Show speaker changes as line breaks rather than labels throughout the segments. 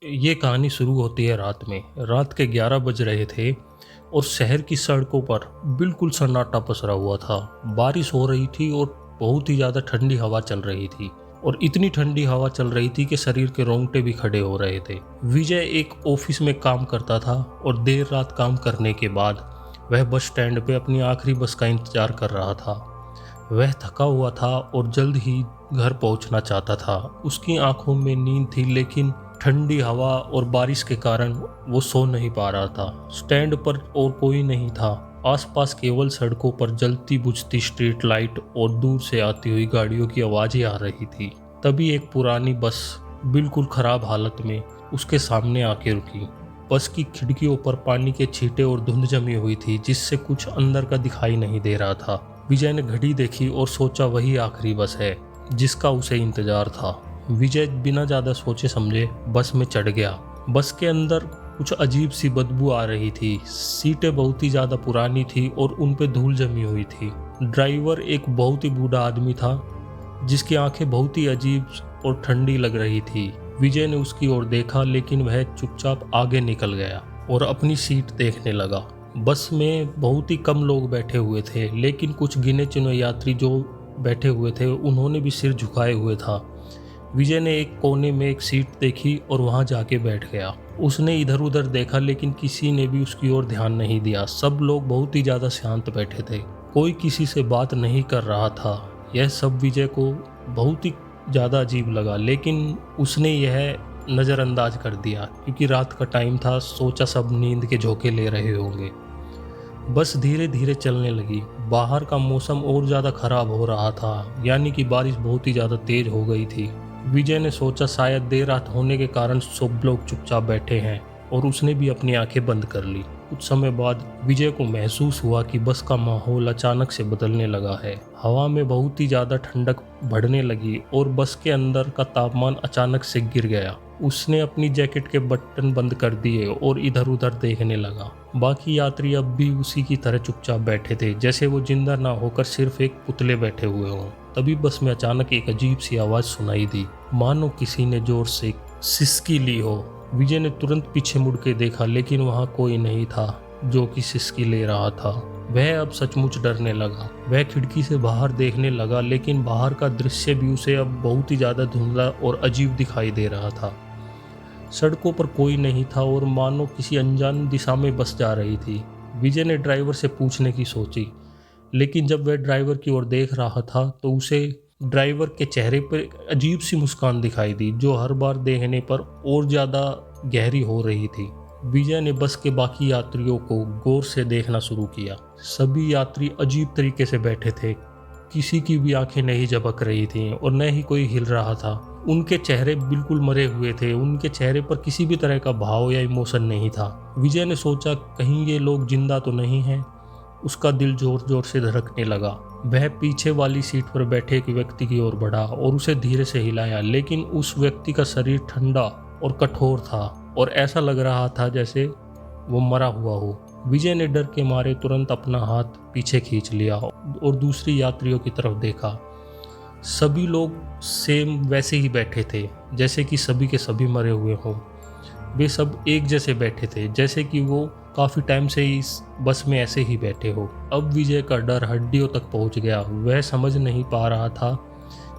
ये कहानी शुरू होती है रात में। रात के 11 बज रहे थे और शहर की सड़कों पर बिल्कुल सन्नाटा पसरा हुआ था। बारिश हो रही थी और बहुत ही ज़्यादा ठंडी हवा चल रही थी और इतनी ठंडी हवा चल रही थी कि शरीर के रोंगटे भी खड़े हो रहे थे। विजय एक ऑफिस में काम करता था और देर रात काम करने के बाद वह बस स्टैंड पे अपनी आखिरी बस का इंतजार कर रहा था। वह थका हुआ था और जल्द ही घर पहुंचना चाहता था। उसकी आंखों में नींद थी, लेकिन ठंडी हवा और बारिश के कारण वो सो नहीं पा रहा था। स्टैंड पर और कोई नहीं था। आसपास केवल सड़कों पर जलती बुझती स्ट्रीट लाइट और दूर से आती हुई गाड़ियों की आवाज़ें आ रही थी। तभी एक पुरानी बस बिल्कुल खराब हालत में उसके सामने आके रुकी। बस की खिड़कियों पर पानी के छींटे और धुंध जमी हुई थी, जिससे कुछ अंदर का दिखाई नहीं दे रहा था। विजय ने घड़ी देखी और सोचा वही आखिरी बस है जिसका उसे इंतजार था। विजय बिना ज़्यादा सोचे समझे बस में चढ़ गया। बस के अंदर कुछ अजीब सी बदबू आ रही थी। सीटें बहुत ही ज़्यादा पुरानी थी और उन पे धूल जमी हुई थी। ड्राइवर एक बहुत ही बूढ़ा आदमी था जिसकी आंखें बहुत ही अजीब और ठंडी लग रही थी। विजय ने उसकी ओर देखा, लेकिन वह चुपचाप आगे निकल गया और अपनी सीट देखने लगा। बस में बहुत ही कम लोग बैठे हुए थे, लेकिन कुछ गिने चुने यात्री जो बैठे हुए थे उन्होंने भी सिर झुकाए हुए था। विजय ने एक कोने में एक सीट देखी और वहां जाके बैठ गया। उसने इधर उधर देखा, लेकिन किसी ने भी उसकी ओर ध्यान नहीं दिया। सब लोग बहुत ही ज़्यादा शांत बैठे थे। कोई किसी से बात नहीं कर रहा था। यह सब विजय को बहुत ही ज़्यादा अजीब लगा, लेकिन उसने यह नज़रअंदाज कर दिया क्योंकि रात का टाइम था। सोचा सब नींद के झोंके ले रहे होंगे। बस धीरे धीरे चलने लगी। बाहर का मौसम और ज़्यादा ख़राब हो रहा था, यानी कि बारिश बहुत ही ज़्यादा तेज़ हो गई थी। विजय ने सोचा शायद देर रात होने के कारण सब लोग चुपचाप बैठे हैं, और उसने भी अपनी आंखें बंद कर ली। कुछ समय बाद विजय को महसूस हुआ कि बस का माहौल अचानक से बदलने लगा है। हवा में बहुत ही ज़्यादा ठंडक बढ़ने लगी और बस के अंदर का तापमान अचानक से गिर गया। उसने अपनी जैकेट के बटन बंद कर दिए और इधर उधर देखने लगा। बाकी यात्री अब भी उसी की तरह चुपचाप बैठे थे, जैसे वो जिंदा ना होकर सिर्फ एक पुतले बैठे हुए हों। तभी बस में अचानक एक अजीब सी आवाज़ सुनाई दी, मानो किसी ने जोर से सिसकी ली हो। विजय ने तुरंत पीछे मुड़ के देखा, लेकिन वहाँ कोई नहीं था जो कि सिसकी ले रहा था। वह अब सचमुच डरने लगा। वह खिड़की से बाहर देखने लगा, लेकिन बाहर का दृश्य भी उसे अब बहुत ही ज़्यादा धुंधला और अजीब दिखाई दे रहा था। सड़कों पर कोई नहीं था और मानो किसी अनजान दिशा में बस जा रही थी। विजय ने ड्राइवर से पूछने की सोची, लेकिन जब वह ड्राइवर की ओर देख रहा था तो उसे ड्राइवर के चेहरे पर एक अजीब सी मुस्कान दिखाई दी, जो हर बार देखने पर और ज़्यादा गहरी हो रही थी। विजय ने बस के बाकी यात्रियों को गौर से देखना शुरू किया। सभी यात्री अजीब तरीके से बैठे थे। किसी की भी आंखें नहीं झपक रही थीं और न ही कोई हिल रहा था। उनके चेहरे बिल्कुल मरे हुए थे। उनके चेहरे पर किसी भी तरह का भाव या इमोशन नहीं था। विजय ने सोचा कहीं ये लोग जिंदा तो नहीं हैं। उसका दिल जोर जोर से धड़कने लगा। वह पीछे वाली सीट पर बैठे एक व्यक्ति की ओर बढ़ा और उसे धीरे से हिलाया, लेकिन उस व्यक्ति का शरीर ठंडा और कठोर था और ऐसा लग रहा था जैसे वो मरा हुआ हो। विजय ने डर के मारे तुरंत अपना हाथ पीछे खींच लिया और दूसरी यात्रियों की तरफ देखा। सभी लोग सेम वैसे ही बैठे थे, जैसे कि सभी के सभी मरे हुए हों। वे सब एक जैसे बैठे थे, जैसे कि वो काफ़ी टाइम से इस बस में ऐसे ही बैठे हो। अब विजय का डर हड्डियों तक पहुंच गया। वह समझ नहीं पा रहा था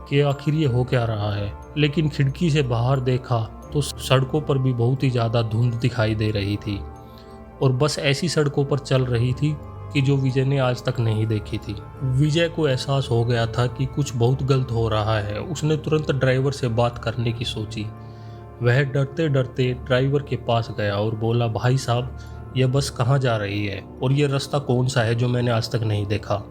कि आखिर ये हो क्या रहा है, लेकिन खिड़की से बाहर देखा तो सड़कों पर भी बहुत ही ज़्यादा धुंध दिखाई दे रही थी और बस ऐसी सड़कों पर चल रही थी कि जो विजय ने आज तक नहीं देखी थी। विजय को एहसास हो गया था कि कुछ बहुत गलत हो रहा है। उसने तुरंत ड्राइवर से बात करने की सोची। वह डरते डरते ड्राइवर के पास गया और बोला, भाई साहब, यह बस कहाँ जा रही है और यह रास्ता कौन सा है जो मैंने आज तक नहीं देखा।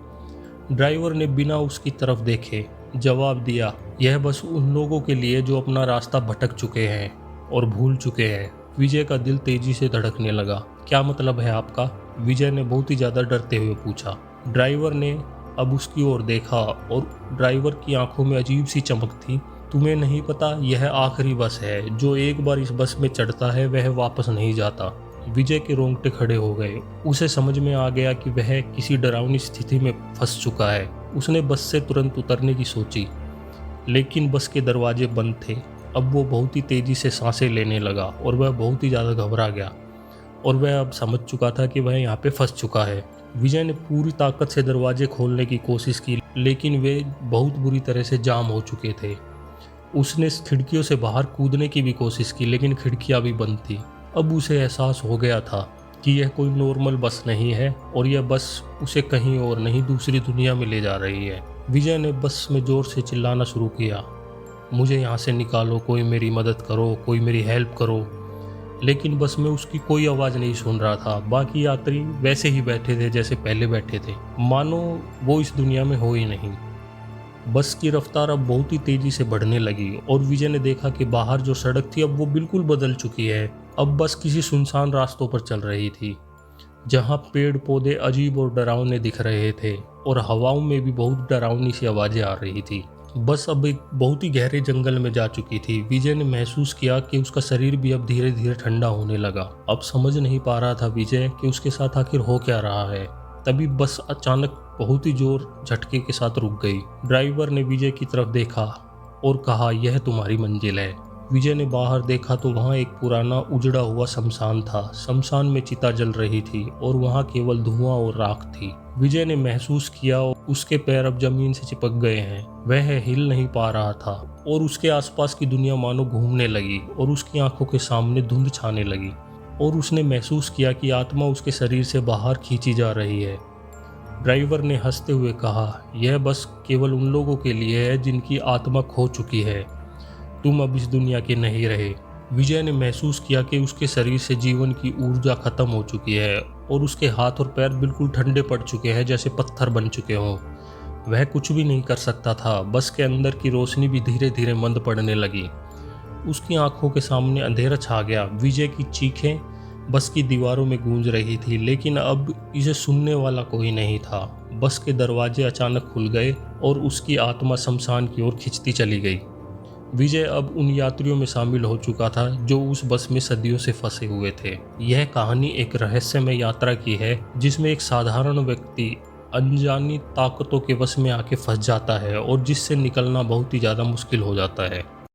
ड्राइवर ने बिना उसकी तरफ देखे जवाब दिया, यह बस उन लोगों के लिए जो अपना रास्ता भटक चुके हैं और भूल चुके हैं। विजय का दिल तेजी से धड़कने लगा। क्या मतलब है आपका? विजय ने बहुत ही ज़्यादा डरते हुए पूछा। ड्राइवर ने अब उसकी ओर देखा और ड्राइवर की आंखों में अजीब सी चमक थी। तुम्हें नहीं पता, यह आखिरी बस है। जो एक बार इस बस में चढ़ता है वह वापस नहीं जाता। विजय के रोंगटे खड़े हो गए। उसे समझ में आ गया कि वह किसी डरावनी स्थिति में फंस चुका है। उसने बस से तुरंत उतरने की सोची, लेकिन बस के दरवाजे बंद थे अब वो बहुत ही तेज़ी से सांसें लेने लगा और वह बहुत ही ज़्यादा घबरा गया और वह अब समझ चुका था कि वह यहाँ पे फंस चुका है। विजय ने पूरी ताकत से दरवाजे खोलने की कोशिश की, लेकिन वे बहुत बुरी तरह से जाम हो चुके थे। उसने खिड़कियों से बाहर कूदने की भी कोशिश की, लेकिन खिड़कियां भी बंद थी। अब उसे एहसास हो गया था कि यह कोई नॉर्मल बस नहीं है और यह बस उसे कहीं और नहीं, दूसरी दुनिया में ले जा रही है। विजय ने बस में जोर से चिल्लाना शुरू किया, मुझे यहाँ से निकालो, कोई मेरी मदद करो, कोई मेरी हेल्प करो। लेकिन बस में उसकी कोई आवाज़ नहीं सुन रहा था। बाकी यात्री वैसे ही बैठे थे जैसे पहले बैठे थे, मानो वो इस दुनिया में हो ही नहीं। बस की रफ्तार अब बहुत ही तेजी से बढ़ने लगी और विजय ने देखा कि बाहर जो सड़क थी अब वो बिल्कुल बदल चुकी है। अब बस किसी सुनसान रास्तों पर चल रही थी, जहाँ पेड़ पौधे अजीब और डरावने दिख रहे थे और हवाओं में भी बहुत डरावनी सी आवाज़ें आ रही थी। बस अब एक बहुत ही गहरे जंगल में जा चुकी थी। विजय ने महसूस किया कि उसका शरीर भी अब धीरे धीरे ठंडा होने लगा। अब समझ नहीं पा रहा था विजय कि उसके साथ आखिर हो क्या रहा है। तभी बस अचानक बहुत ही जोर झटके के साथ रुक गई। ड्राइवर ने विजय की तरफ देखा और कहा, यह तुम्हारी मंजिल है। विजय ने बाहर देखा तो वहाँ एक पुराना उजड़ा हुआ शमशान था। शमशान में चिता जल रही थी और वहाँ केवल धुआं और राख थी। विजय ने महसूस किया उसके पैर अब जमीन से चिपक गए हैं। वह हिल नहीं पा रहा था और उसके आसपास की दुनिया मानो घूमने लगी और उसकी आंखों के सामने धुंध छाने लगी और उसने महसूस किया कि आत्मा उसके शरीर से बाहर खींची जा रही है। ड्राइवर ने हंसते हुए कहा, यह बस केवल उन लोगों के लिए है जिनकी आत्मा खो चुकी है, तुम अब इस दुनिया के नहीं रहे। विजय ने महसूस किया कि उसके शरीर से जीवन की ऊर्जा खत्म हो चुकी है और उसके हाथ और पैर बिल्कुल ठंडे पड़ चुके हैं, जैसे पत्थर बन चुके हों। वह कुछ भी नहीं कर सकता था। बस के अंदर की रोशनी भी धीरे धीरे मंद पड़ने लगी। उसकी आंखों के सामने अंधेरा छा गया। विजय की चीखें बस की दीवारों में गूंज रही थी, लेकिन अब इसे सुनने वाला कोई नहीं था। बस के दरवाजे अचानक खुल गए और उसकी आत्मा शमशान की ओर खिंचती चली गई। विजय अब उन यात्रियों में शामिल हो चुका था जो उस बस में सदियों से फंसे हुए थे। यह कहानी एक रहस्यमय यात्रा की है, जिसमें एक साधारण व्यक्ति अनजानी ताकतों के वश में आके फंस जाता है और जिससे निकलना बहुत ही ज़्यादा मुश्किल हो जाता है।